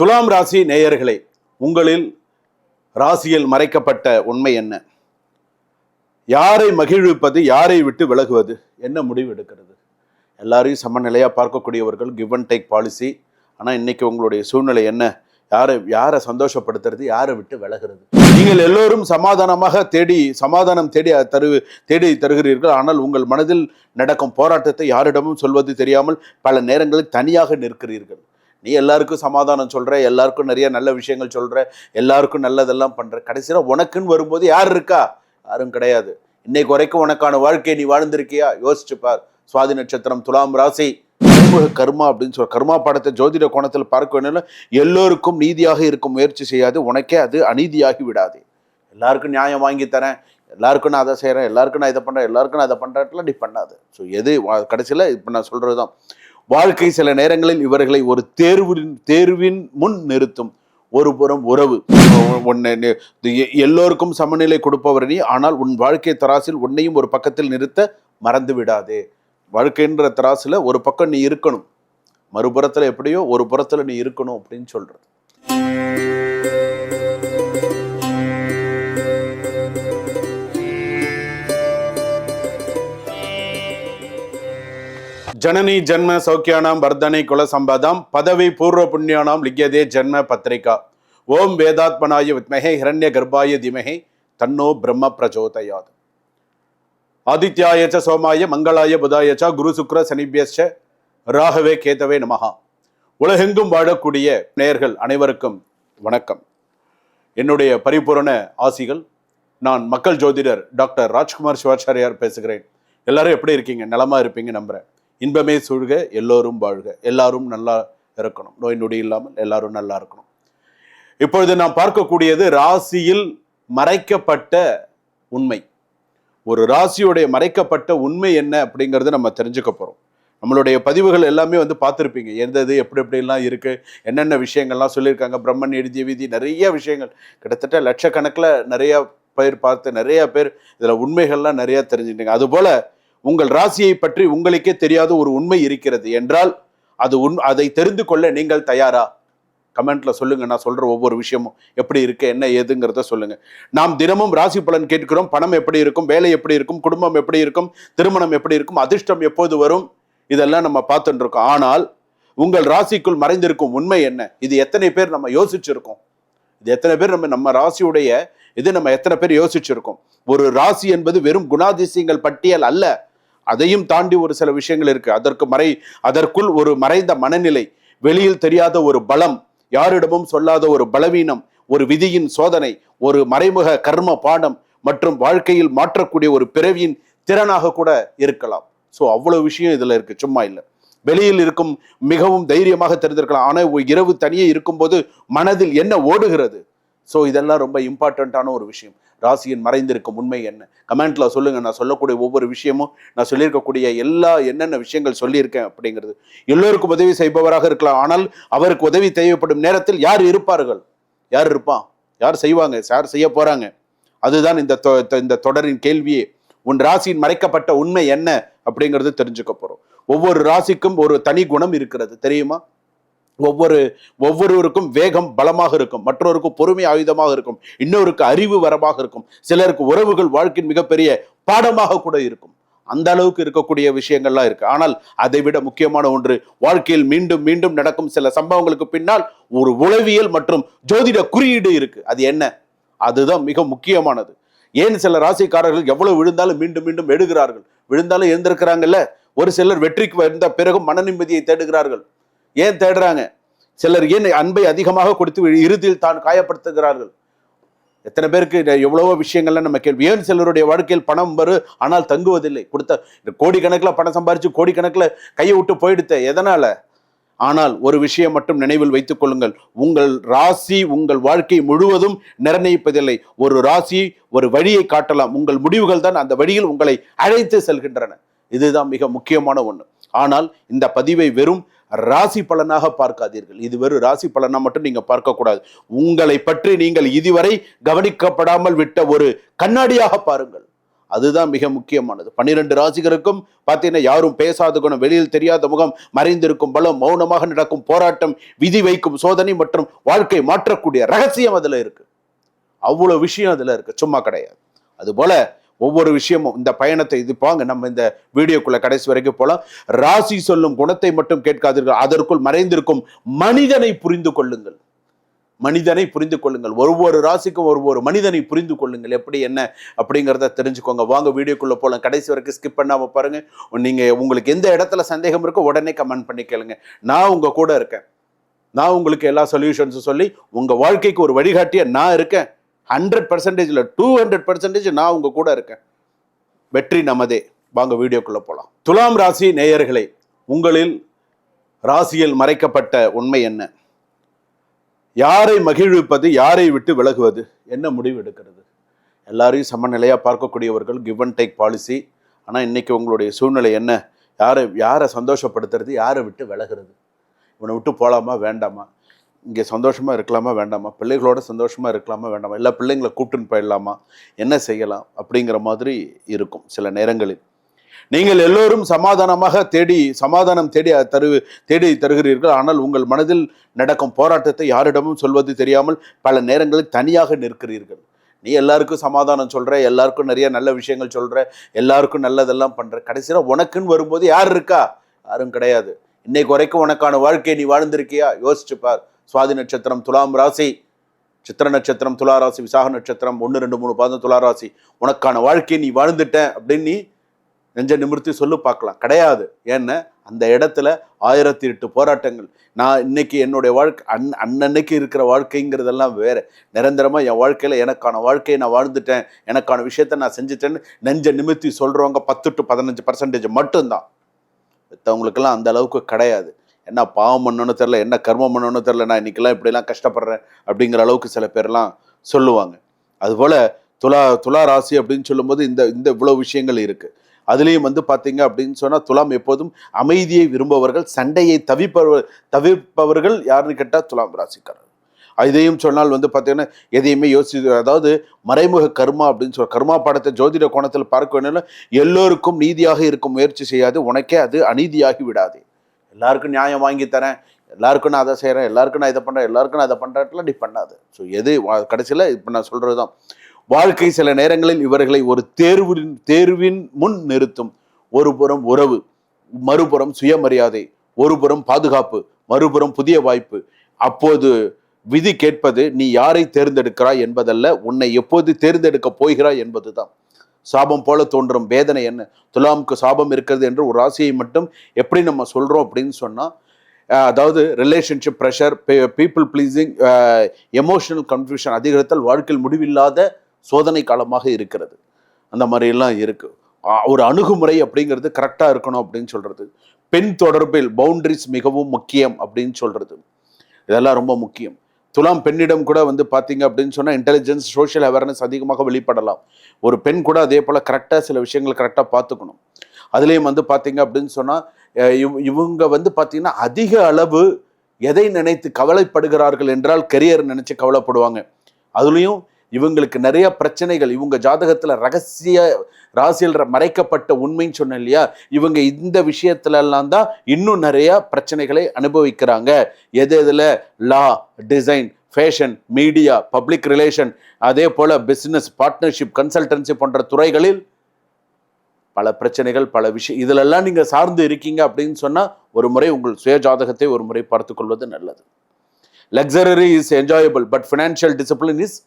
துலாம் ராசி நேயர்களே, உங்களில் ராசியில் மறைக்கப்பட்ட உண்மை என்ன? யாரை மகிழ்விப்பது, யாரை விட்டு விலகுவது, என்ன முடிவு எடுக்கிறது? எல்லாரையும் சமநிலையாக பார்க்கக்கூடியவர்கள், கிவ் அண்ட் டேக் பாலிசி. ஆனால் இன்னைக்கு உங்களுடைய சூழ்நிலை என்ன? யாரை சந்தோஷப்படுத்துறது, யாரை விட்டு விலகிறது? நீங்கள் எல்லோரும் சமாதானம் தேடி தருகிறீர்கள். ஆனால் உங்கள் மனதில் நடக்கும் போராட்டத்தை யாரிடமும் சொல்வது தெரியாமல் பல நேரங்களில் தனியாக நிற்கிறீர்கள். நீ எல்லாருக்கும் சமாதானம் சொல்ற, எல்லாருக்கும் நிறைய நல்ல விஷயங்கள் சொல்ற, எல்லாருக்கும் நல்லதெல்லாம் பண்ற, கடைசியில் உனக்குன்னு வரும்போது யார் இருக்கா? யாரும் கிடையாது. இன்னைக்கு வரைக்கும் உனக்கான வாழ்க்கையை நீ வாழ்ந்திருக்கியா? யோசிச்சு பார். சுவாதி நட்சத்திரம், துலாம் ராசி, கர்மா அப்படின்னு சொல்ற கர்மா பாடத்தை ஜோதிட கோணத்தில் பார்க்க வேணும். எல்லோருக்கும் நீதியாக இருக்கும் முயற்சி செய்யாது, உனக்கே அது அநீதியாகி விடாது. எல்லாருக்கும் நியாயம் வாங்கி தரேன், எல்லாருக்கும் நான் அதை செய்கிறேன், எல்லாருக்கும் நான் இதை பண்ணுறேன், எல்லாருக்கும் நான் இதை பண்ணுறேன்லாம் நீ பண்ணாது. ஸோ எது கடைசியில் இப்போ நான் சொல்கிறது தான் வாழ்க்கை. சில நேரங்களில் இவர்களை ஒரு தேர்வின் முன் நிறுத்தும். ஒரு புறம் உறவு, எல்லோருக்கும் சமநிலை கொடுப்பவர் நீ. ஆனால் உன் வாழ்க்கை தராசில் உன்னையும் ஒரு பக்கத்தில் நிறுத்த மறந்து விடாதே. வாழ்க்கைன்ற தராசில் ஒரு பக்கம் நீ இருக்கணும், மறுபுறத்தில் எப்படியோ ஒரு புறத்தில் நீ இருக்கணும் அப்படின்னு சொல்றது. ஜனனி ஜன்ம சௌக்கியானாம் வர்தனை குல சம்பதாம் பதவி பூர்வ புண்ணியானாம் லிக்யதே ஜன்ம பத்ரிகா. ஓம் வேதாத்மனாய வித்மஹே ஹிரண்ய கர்ப்பாய திமஹே தன்னோ பிரம்ம பிரச்சோதயாத். ஆதித்யாயச்ச சோமாய மங்களாய புதாயச்ச குரு சுக்ர சனிபியச்ச ராகவே கேதவே நமஹா. உலகெங்கும் வாழக்கூடிய நேயர்கள் அனைவருக்கும் வணக்கம். என்னுடைய பரிபூரண ஆசிகள். நான் மக்கள் ஜோதிடர் டாக்டர் ராஜ்குமார் சிவாச்சாரியார் பேசுகிறேன். எல்லாரும் எப்படி இருக்கீங்க? நலமா இருப்பீங்க நம்புறேன். இன்பமே சூழ்க, எல்லோரும் வாழ்க, எல்லாரும் நல்லா இருக்கணும், நோய் நொடி இல்லாமல் எல்லாரும் நல்லா இருக்கணும். இப்பொழுது நாம் பார்க்கக்கூடியது ராசியில் மறைக்கப்பட்ட உண்மை. ஒரு ராசியுடைய மறைக்கப்பட்ட உண்மை என்ன அப்படிங்கிறது நம்ம தெரிஞ்சுக்க போறோம். நம்மளுடைய பதிவுகள் எல்லாமே பார்த்துருப்பீங்க, எந்தது எப்படி எப்படிலாம் இருக்கு, என்னென்ன விஷயங்கள்லாம் சொல்லியிருக்காங்க. பிரம்மன் எழுதிய விதி, நிறைய விஷயங்கள், கிட்டத்தட்ட லட்சக்கணக்கில் நிறைய பேர் பார்த்து, நிறைய பேர் இதுல உண்மைகள்லாம் நிறைய தெரிஞ்சுட்டீங்க. அதுபோல உங்கள் ராசியை பற்றி உங்களுக்கே தெரியாத ஒரு உண்மை இருக்கிறது என்றால் அதை தெரிந்து கொள்ள நீங்கள் தயாரா? கமெண்ட்ல சொல்லுங்க. நான் சொல்ற ஒவ்வொரு விஷயமும் எப்படி இருக்கு, என்ன ஏதுங்கிறத சொல்லுங்க. நாம் தினமும் ராசி பலன் கேட்கிறோம். பணம் எப்படி இருக்கும், வேலை எப்படி இருக்கும், குடும்பம் எப்படி இருக்கும், திருமணம் எப்படி இருக்கும், அதிர்ஷ்டம் எப்போது வரும், இதெல்லாம் நம்ம பார்த்துட்டு இருக்கோம். ஆனால் உங்கள் ராசிக்குள் மறைந்திருக்கும் உண்மை என்ன? இது எத்தனை பேர் நம்ம யோசிச்சிருக்கோம்? இது எத்தனை பேர் நம்ம ராசியுடைய நம்ம எத்தனை பேர் யோசிச்சிருக்கோம்? ஒரு ராசி என்பது வெறும் குணாதிசயங்கள் பட்டியல் அல்ல, அதையும் தாண்டி ஒரு சில விஷயங்கள் இருக்கு. அதற்குள் ஒரு மறைந்த மனநிலை, வெளியில் தெரியாத ஒரு பலம், யாரிடமும் சொல்லாத ஒரு பலவீனம், ஒரு விதியின் சோதனை, ஒரு மறைமுக கர்ம பாடம் மற்றும் வாழ்க்கையில் மாற்றக்கூடிய ஒரு பிறவியின் திறனாக கூட இருக்கலாம். ஸோ அவ்வளவு விஷயம் இதுல இருக்கு, சும்மா இல்லை. வெளியில் இருக்கும் மிகவும் தைரியமாக தெரிந்திருக்கலாம், ஆனால் இரவு தனியே இருக்கும்போது மனதில் என்ன ஓடுகிறது? ஸோ இதெல்லாம் ரொம்ப இம்பார்ட்டண்ட்டான ஒரு விஷயம். ராசியின் மறைந்திருக்கும் உண்மை என்ன? கமெண்ட்ல சொல்லுங்க. நான் சொல்லக்கூடிய ஒவ்வொரு விஷயமும், நான் சொல்லியிருக்கக்கூடிய என்னென்ன விஷயங்கள் சொல்லியிருக்கேன் அப்படிங்கிறது. எல்லோருக்கும் உதவி செய்பவராக இருக்கலாம், ஆனால் அவருக்கு உதவி தேவைப்படும் நேரத்தில் யார் இருப்பார்கள்? யார் இருப்பான்? யார் செய்வாங்க? யார் செய்ய போறாங்க? அதுதான் இந்த தொடரின் கேள்வியே. உன் ராசியின் மறைக்கப்பட்ட உண்மை என்ன அப்படிங்கிறது தெரிஞ்சுக்க போறோம். ஒவ்வொரு ராசிக்கும் ஒரு தனி குணம் இருக்கிறது, தெரியுமா? ஒவ்வொருவருக்கும் வேகம் பலமாக இருக்கும், மற்றவருக்கு பொறுமை ஆயுதமாக இருக்கும், இன்னொருக்கு அறிவு வரமாக இருக்கும், சிலருக்கு உறவுகள் வாழ்க்கையின் மிகப்பெரிய பாடமாக கூட இருக்கும். அந்த அளவுக்கு இருக்கக்கூடிய விஷயங்கள்லாம் இருக்கு. ஆனால் அதை விட முக்கியமான ஒன்று, வாழ்க்கையில் மீண்டும் மீண்டும் நடக்கும் சில சம்பவங்களுக்கு பின்னால் ஒரு உளவியல் மற்றும் ஜோதிட குறியீடு இருக்கு. அது என்ன? அதுதான் மிக முக்கியமானது. ஏன் சில ராசிக்காரர்கள் எவ்வளவு விழுந்தாலும் மீண்டும் மீண்டும் எழுகிறார்கள்? விழுந்தாலும் எழுந்திருக்கிறாங்கல்ல. ஒரு சிலர் வெற்றிக்கு வந்த பிறகும் மன நிம்மதியை தேடுகிறார்கள். ஏன் தேடுறாங்க? சிலர் ஏன் அன்பை அதிகமாக கொடுத்து இறுதியில் தான் காயப்படுத்துகிறார்கள்? எத்தனை பேருக்கு எவ்வளவோ விஷயங்கள்லாம் நம்ம கேள்வி. ஏன் சிலருடைய வாழ்க்கையில் பணம் வரும் ஆனால் தங்குவதில்லை? கொடுத்த கோடிக்கணக்கில் பணம் சம்பாரிச்சு கோடிக்கணக்கில் கையை விட்டு போயிடுத்த, எதனால? ஆனால் ஒரு விஷயம் மட்டும் நினைவில் வைத்துக் கொள்ளுங்கள், உங்கள் ராசி உங்கள் வாழ்க்கை முழுவதும் நிர்ணயிப்பதில்லை. ஒரு ராசி ஒரு வழியை காட்டலாம், உங்கள் முடிவுகள் தான் அந்த வழியில் உங்களை அழைத்து செல்கின்றன. இதுதான் மிக முக்கியமான ஒண்ணு. ஆனால் இந்த பதிவை வெறும் ராசி பலனாக பார்க்காதீர்கள். இது வெறும் ராசி பலனா மட்டும் நீங்க பார்க்க கூடாது. உங்களை பற்றி நீங்கள் இதுவரை கவனிக்கப்படாமல் விட்ட ஒரு கண்ணாடியாக பாருங்கள். அதுதான் மிக முக்கியமானது. 12 ராசிகருக்கும் பார்த்தீங்கன்னா யாரும் பேசாத குணம், வெளியில் தெரியாத முகம், மறைந்திருக்கும் பலம், மௌனமாக நடக்கும் போராட்டம், விதி வைக்கும் சோதனை மற்றும் வாழ்க்கை மாற்றக்கூடிய ரகசியம் அதுல இருக்கு. அவ்வளவு விஷயம் அதுல இருக்கு, சும்மா கிடையாது. அதுபோல ஒவ்வொரு விஷயமும் இந்த பயணத்தை இது பாங்க நம்ம இந்த வீடியோக்குள்ள கடைசி வரைக்கும் போலாம். ராசி சொல்லும் குணத்தை மட்டும் கேட்காதீர்கள், அதற்குள் மறைந்திருக்கும் மனிதனை புரிந்து கொள்ளுங்கள். மனிதனை புரிந்து கொள்ளுங்கள். ஒவ்வொரு ராசிக்கும் ஒவ்வொரு மனிதனை புரிந்து கொள்ளுங்கள். எப்படி என்ன அப்படிங்கிறத தெரிஞ்சுக்கோங்க. வாங்க வீடியோக்குள்ள போலாம். கடைசி வரைக்கும் ஸ்கிப் பண்ணாம பாருங்க. நீங்க உங்களுக்கு எந்த இடத்துல சந்தேகம் இருக்கோ உடனே கமெண்ட் பண்ணி கேளுங்க. நான் உங்க கூட இருக்கேன். நான் உங்களுக்கு எல்லா சொல்யூஷன்ஸும் சொல்லி உங்க வாழ்க்கைக்கு ஒரு வழிகாட்டிய நான் இருக்கேன். 100% 200% நான் உங்க கூட இருக்கேன். வெற்றி நமதே. வாங்க வீடியோக்குள்ள போலாம். துலாம் ராசி நேயர்களே, உங்களில் ராசியில் மறைக்கப்பட்ட உண்மை என்ன? யாரை மகிழ்விப்பது, யாரை விட்டு விலகுவது, என்ன முடிவு எடுக்கிறது? எல்லாரையும் சமநிலையா பார்க்கக்கூடியவர்கள், கிவ் அண்ட் டேக் பாலிசி. ஆனால் இன்னைக்கு உங்களுடைய சூழ்நிலை என்ன? யாரை சந்தோஷப்படுத்துறது, யாரை விட்டு விலகிறது? இவனை விட்டு போகலாமா வேண்டாமா? இங்கே சந்தோஷமாக இருக்கலாமா வேண்டாமா? பிள்ளைகளோட சந்தோஷமாக இருக்கலாமா வேண்டாமா? எல்லா பிள்ளைங்களை கூப்பிட்டுன்னு போயிடலாமா? என்ன செய்யலாம் அப்படிங்கிற மாதிரி இருக்கும் சில நேரங்களில். நீங்கள் எல்லோரும் சமாதானம் தேடி தருகிறீர்கள். ஆனால் உங்கள் மனதில் நடக்கும் போராட்டத்தை யாரிடமும் சொல்வது தெரியாமல் பல நேரங்களில் தனியாக நிற்கிறீர்கள். நீ எல்லாருக்கும் சமாதானம் சொல்ற, எல்லாருக்கும் நிறைய நல்ல விஷயங்கள் சொல்ற, எல்லாருக்கும் நல்லதெல்லாம் பண்ற, கடைசியில் உனக்குன்னு வரும்போது யார் இருக்கா? யாரும் கிடையாது. இன்னைக்கு வரைக்கும் உனக்கான வாழ்க்கையை நீ வாழ்ந்திருக்கியா? யோசிச்சு பார். சுவாதி நட்சத்திரம் துலாம் ராசி, சித்திர நட்சத்திரம் துலா ராசி, விசாக நட்சத்திரம் 1, 2, 3 பாதம் துலா ராசி. உனக்கான வாழ்க்கையை நீ வாழ்ந்துட்ட அப்படின்னு நீ நெஞ்ச நிமிர்த்தி சொல்லு பார்க்கலாம். கிடையாது. ஏன்னா அந்த இடத்துல 1008 போராட்டங்கள். நான் இன்னைக்கு என்னுடைய வாழ்க்கை அன்னன்னைக்கு இருக்கிற வாழ்க்கைங்கிறதெல்லாம் வேற. நிரந்தரமா என் வாழ்க்கையில எனக்கான வாழ்க்கையை நான் வாழ்ந்துட்டேன், எனக்கான விஷயத்த நான் செஞ்சுட்டேன்னு நெஞ்ச நிமிர்த்தி சொல்றவங்க 10 to 15% மட்டும்தான். மற்றவங்களுக்கெல்லாம் அந்த அளவுக்கு கிடையாது. என்ன பாவம் பண்ணணும்னு தெரில, என்ன கர்மம் பண்ணணும்னு தெரில, நான் இன்னைக்கெல்லாம் இப்படிலாம் கஷ்டப்படுறேன் அப்படிங்கிற அளவுக்கு சில பேர்லாம் சொல்லுவாங்க. அதுபோல துலா ராசி அப்படின்னு சொல்லும்போது இந்த இவ்வளவு விஷயங்கள் இருக்கு. அதுலேயும் பார்த்தீங்க அப்படின்னு சொன்னால் துலாம் எப்போதும் அமைதியை விரும்புபவர்கள், சண்டையை தவிர்ப்பவர்கள் யாருன்னு கேட்டால் துலாம் ராசிக்காரர். இதையும் சொன்னால் பார்த்தீங்கன்னா எதையுமே அதாவது மறைமுக கர்மா அப்படின்னு சொல்ற கர்மா பாடத்தை ஜோதிட கோணத்தில் பார்க்க வேண்டிய எல்லோருக்கும் நீதியாக இருக்கும் முயற்சி செய்யாது, உனக்கே அது அநீதியாகி விடாது. எல்லாருக்கும் நியாயம் வாங்கி தரேன், எல்லாருக்கும் நான் அதை செய்கிறேன், எல்லாருக்கும் நான் இதை பண்ணுறேன், எல்லாருக்கும் நான் அதை பண்ணுறேன்லாம் நீ பண்ணாது. ஸோ எது கடைசியில் இப்போ நான் சொல்கிறது தான். வாழ்க்கை சில நேரங்களில் இவர்களை ஒரு தேர்வின் முன் நிறுத்தும். ஒரு புறம் உறவு, மறுபுறம் சுயமரியாதை, ஒரு புறம் பாதுகாப்பு, மறுபுறம் புதிய வாய்ப்பு. அப்போது விதி கேட்பது நீ யாரை தேர்ந்தெடுக்கிறாய் என்பதல்ல, உன்னை எப்போது தேர்ந்தெடுக்க போகிறாய் என்பது தான். சாபம் போல தோன்றும் வேதனை என்ன? துலாமுக்கு சாபம் இருக்கிறது என்று ஒரு ராசியை மட்டும் எப்படி நம்ம சொல்றோம் அப்படின்னு சொன்னா, அதாவது relationship pressure, people pleasing, emotional confusion அதிகரித்தால் வாழ்க்கையில் முடிவில்லாத சோதனை காலமாக இருக்கிறது. அந்த மாதிரிலாம் இருக்கு. ஒரு அணுகுமுறை அப்படிங்கிறது கரெக்டாக இருக்கணும் அப்படின்னு சொல்றது. பெண் தொடர்பில் பவுண்டரிஸ் மிகவும் முக்கியம் அப்படின்னு சொல்றது. இதெல்லாம் ரொம்ப முக்கியம். துலாம் பெண்ணிடம் கூட பார்த்தீங்க அப்படின்னு சொன்னால் இன்டெலிஜென்ஸ், சோஷியல் அவேர்னஸ் அதிகமாக வெளிப்படலாம். ஒரு பெண் கூட அதே போல் கரெக்டாக சில விஷயங்கள் கரெக்டாக பார்த்துக்கணும். அதுலேயும் பார்த்தீங்க அப்படின்னு சொன்னால் இவங்க பார்த்தீங்கன்னா அதிக அளவு எதை நினைத்து கவலைப்படுகிறார்கள் என்றால் கெரியர் நினைச்சு கவலைப்படுவாங்க. அதுலேயும் இவங்களுக்கு நிறைய பிரச்சனைகள், இவங்க ஜாதகத்துல ரகசிய ராசியில் மறைக்கப்பட்ட உண்மைன்னு சொன்னேன் இல்லையா, இவங்க இந்த விஷயத்துல எல்லாம் தான் இன்னும் நிறைய பிரச்சனைகளை அனுபவிக்கிறாங்க. எதுல law, design, fashion, media, public relation, அதே போல பிசினஸ், பார்ட்னர்ஷிப், கன்சல்டன்சி போன்ற துறைகளில் பல பிரச்சனைகள், பல விஷயம் இதுலெல்லாம் நீங்க சார்ந்து இருக்கீங்க அப்படின்னு சொன்னா ஒரு முறை உங்கள் சுய ஜாதகத்தை ஒரு முறை பார்த்து கொள்வது நல்லது. Luxury is enjoyable but financial discipline is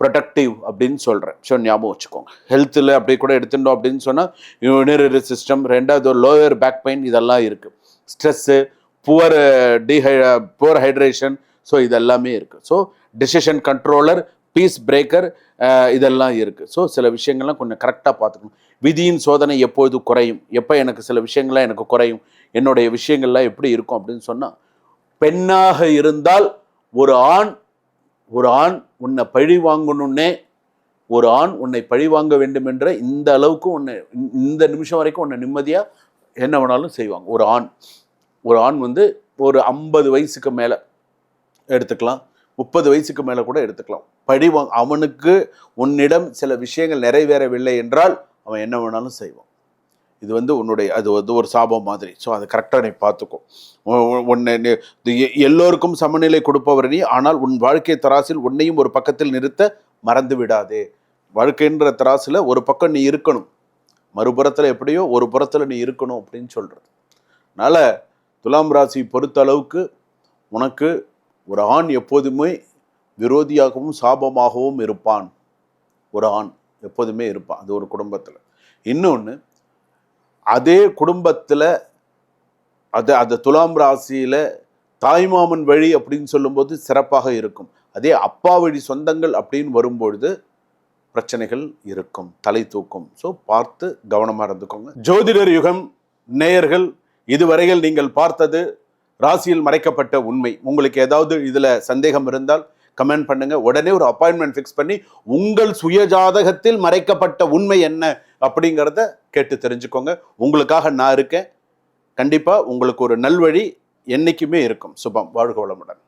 productive அப்படின்னு சொல்கிறேன். ஸோ ஞாபகம் வச்சுக்கோங்க. ஹெல்த்தில் அப்படி கூட எடுத்துட்டோம் அப்படின்னு சொன்னால் யூரினரி சிஸ்டம், ரெண்டாவது லோயர் பேக் பெயின், இதெல்லாம் இருக்குது. ஸ்ட்ரெஸ்ஸு, புவர் ஹைட்ரேஷன், ஸோ இதெல்லாமே இருக்குது. So decision controller, peace breaker, இதெல்லாம் இருக்குது. ஸோ சில விஷயங்கள்லாம் கொஞ்சம் கரெக்டாக பார்த்துக்கணும். விதியின் சோதனை எப்போது குறையும், எப்போ எனக்கு சில விஷயங்கள்லாம் எனக்கு குறையும், என்னுடைய விஷயங்கள்லாம் எப்படி இருக்கும் அப்படின்னு சொன்னால், பெண்ணாக இருந்தால் ஒரு ஆண் உன்னை பழி வாங்கணுன்னே, ஒரு ஆண் உன்னை பழி வாங்க வேண்டும் என்ற இந்த அளவுக்கு உன்னை இந்த நிமிஷம் வரைக்கும் உன்னை நிம்மதியாக என்ன வேணாலும் செய்வாங்க. ஒரு ஆண் ஒரு 50 வயசுக்கு மேலே எடுத்துக்கலாம், 30 வயசுக்கு மேலே கூட எடுத்துக்கலாம். அவனுக்கு உன்னிடம் சில விஷயங்கள் நிறைவேறவில்லை என்றால் அவன் என்ன வேணாலும் செய்வான். இது உன்னுடைய அது ஒரு சாபம் மாதிரி. ஸோ அதை கரெக்டாக நீ பார்த்துக்கோ. உன்னை எல்லோருக்கும் சமநிலை கொடுப்பவர் நீ. ஆனால் உன் வாழ்க்கை தராசில் உன்னையும் ஒரு பக்கத்தில் நிறுத்த மறந்து விடாதே. வாழ்க்கைன்ற தராசில் ஒரு பக்கம் நீ இருக்கணும், மறுபுறத்தில் எப்படியோ ஒரு புறத்தில் நீ இருக்கணும் அப்படின்னு சொல்கிறது. அதனால் துலாம் ராசி பொறுத்த அளவுக்கு உனக்கு ஒரு ஆண் எப்போதுமே விரோதியாகவும் சாபமாகவும் இருப்பான். ஒரு ஆண் எப்போதுமே இருப்பான் அது ஒரு குடும்பத்தில். இன்னொன்று, அதே குடும்பத்தில் அந்த துலாம் ராசியில் தாய்மாமன் வழி அப்படின்னு சொல்லும்போது சிறப்பாக இருக்கும். அதே அப்பா வழி சொந்தங்கள் அப்படின்னு வரும்பொழுது பிரச்சனைகள் இருக்கும், தலை தூக்கும். ஸோ பார்த்து கவனமாக இருந்துக்கோங்க. ஜோதிடர் யுகம் நேயர்கள், இதுவரையில் நீங்கள் பார்த்தது ராசியில் மறைக்கப்பட்ட உண்மை. உங்களுக்கு ஏதாவது இதில் சந்தேகம் இருந்தால் கமெண்ட் பண்ணுங்க. உடனே ஒரு அப்பாயின்மெண்ட் ஃபிக்ஸ் பண்ணி உங்கள் சுயஜாதகத்தில் மறைக்கப்பட்ட உண்மை என்ன அப்படிங்கிறத கேட்டு தெரிஞ்சுக்கோங்க. உங்களுக்காக நான் இருக்கேன். கண்டிப்பாக உங்களுக்கு ஒரு நல்வழி என்னைக்குமே இருக்கும். சுபம். வாழ்க வளமுடன்.